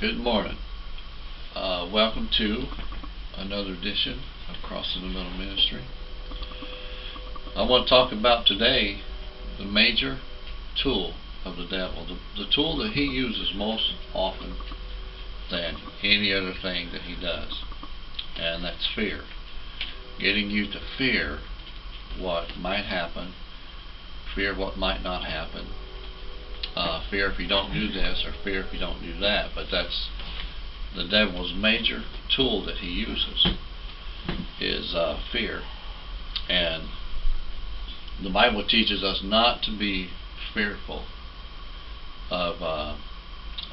Good morning. Welcome to another edition of Crossing the Middle Ministry. I want to talk about today the major tool of the devil, the tool that he uses most often than any other thing that he does, and that's fear. Getting you to fear what might happen, fear what might not happen, fear if you don't do this, or fear if you don't do that. But that's the devil's major tool that he uses is fear. And the Bible teaches us not to be fearful of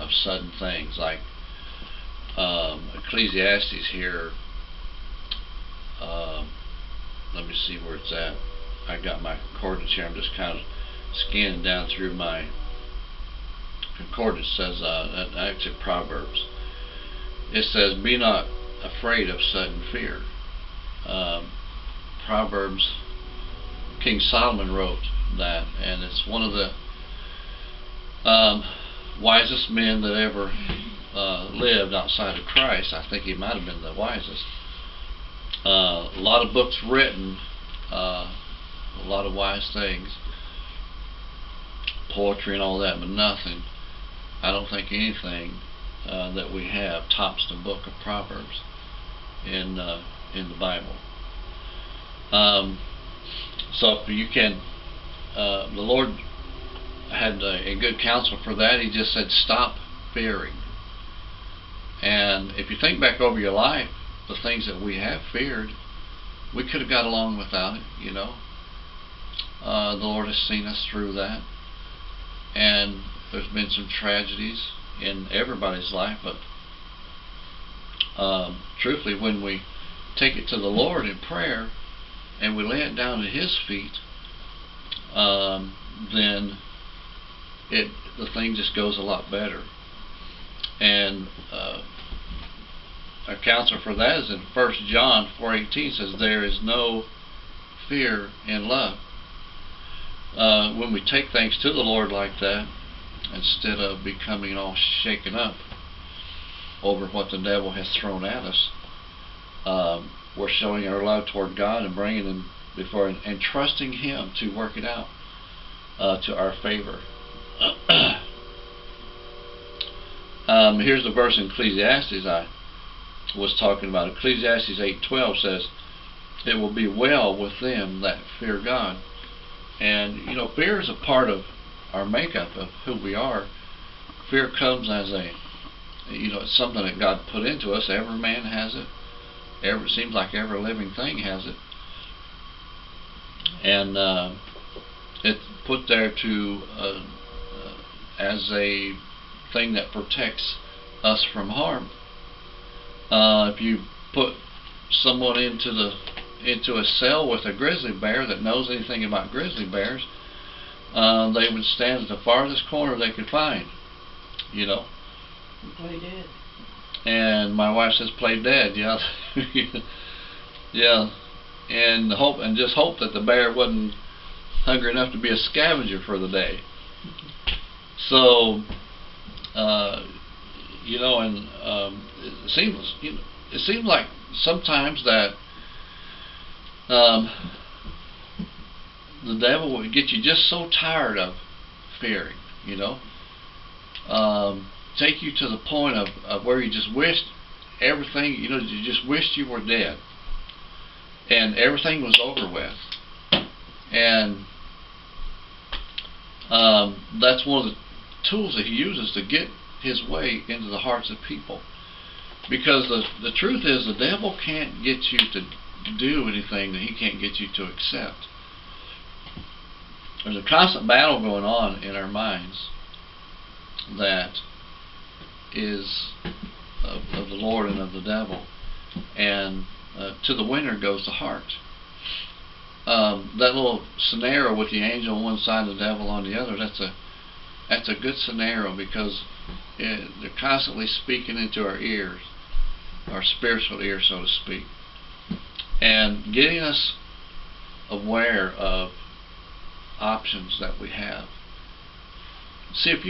sudden things, like Ecclesiastes here. Let me see where it's at. I got my concordance here. I'm just kind of scanning down through my concordance. Says actually Proverbs. It says, "Be not afraid of sudden fear." Proverbs. King Solomon wrote that, and it's one of the wisest men that ever lived outside of Christ. I think he might have been the wisest. A lot of books written, a lot of wise things, poetry and all that, but nothing. I don't think anything that we have tops the book of Proverbs in the Bible. So if you can, the Lord had a good counsel for that. He just said, stop fearing. And if you think back over your life, the things that we have feared, we could have got along without it, The Lord has seen us through that. And there's been some tragedies in everybody's life, but truthfully, when we take it to the Lord in prayer and we lay it down at His feet, then the thing just goes a lot better. And a counselor for that is in 1 John 4:18 says, "There is no fear in love." When we take things to the Lord like that, instead of becoming all shaken up over what the devil has thrown at us, we're showing our love toward God and bringing Him before and trusting Him to work it out to our favor. Here's the verse in Ecclesiastes I was talking about. Ecclesiastes 8:12 says, "It will be well with them that fear God." And fear is a part of our makeup of who we are. Fear comes as it's something that God put into us. Every man has it. It seems like every living thing has it. And it's put there as a thing that protects us from harm. If you put someone into a cell with a grizzly bear that knows anything about grizzly bears, they would stand at the farthest corner they could find. Play dead. And my wife says, "Play dead." Yeah, yeah, and just hope that the bear wasn't hungry enough to be a scavenger for the day. So, and it seems like sometimes that the devil will get you just so tired of fearing, take you to the point of where you just wished everything, you just wished you were dead and everything was over with. And that's one of the tools that he uses to get his way into the hearts of people. Because the truth is, the devil can't get you to do anything that he can't get you to accept. There's a constant battle going on in our minds that is of the Lord and of the devil, and to the winner goes the heart. That little scenario with the angel on one side and the devil on the other, that's a good scenario, because they're constantly speaking into our ears, our spiritual ears, so to speak, and getting us aware of options that we have. See, if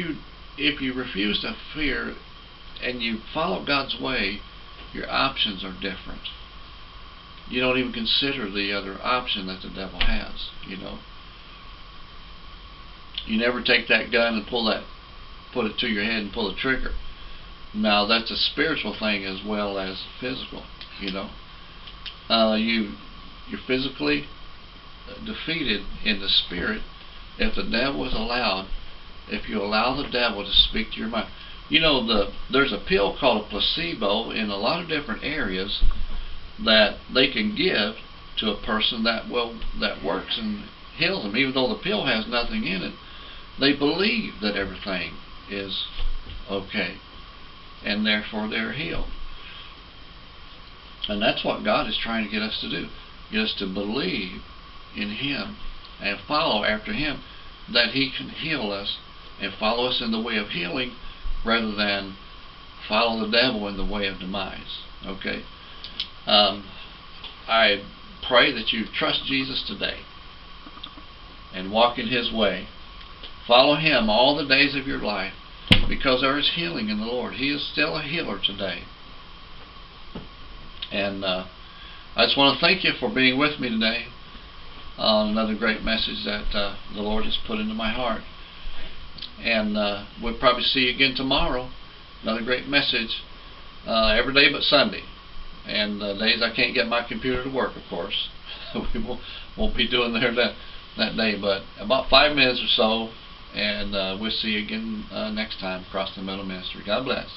you refuse to fear and you follow God's way, your options are different. You don't even consider the other option that the devil has, you know. You never take that gun and put it to your head and pull the trigger. Now that's a spiritual thing as well as physical, you know. You're physically defeated in the spirit if the devil is allowed. If you allow the devil to speak to your mind, you know, there's a pill called a placebo in a lot of different areas that they can give to a person that works and heals them, even though the pill has nothing in it. They believe that everything is okay, and therefore they're healed. And that's what God is trying to get us to do, get us to believe in Him and follow after Him, that He can heal us and follow us in the way of healing rather than follow the devil in the way of demise. Okay? I pray that you trust Jesus today and walk in His way. Follow Him all the days of your life, because there is healing in the Lord. He is still a healer today. And I just want to thank you for being with me today on another great message that the Lord has put into my heart. And we'll probably see you again tomorrow. Another great message every day but Sunday. And days I can't get my computer to work, of course. We won't be doing there that day, but about 5 minutes or so, and we'll see you again next time across the Middle Ministry. God bless.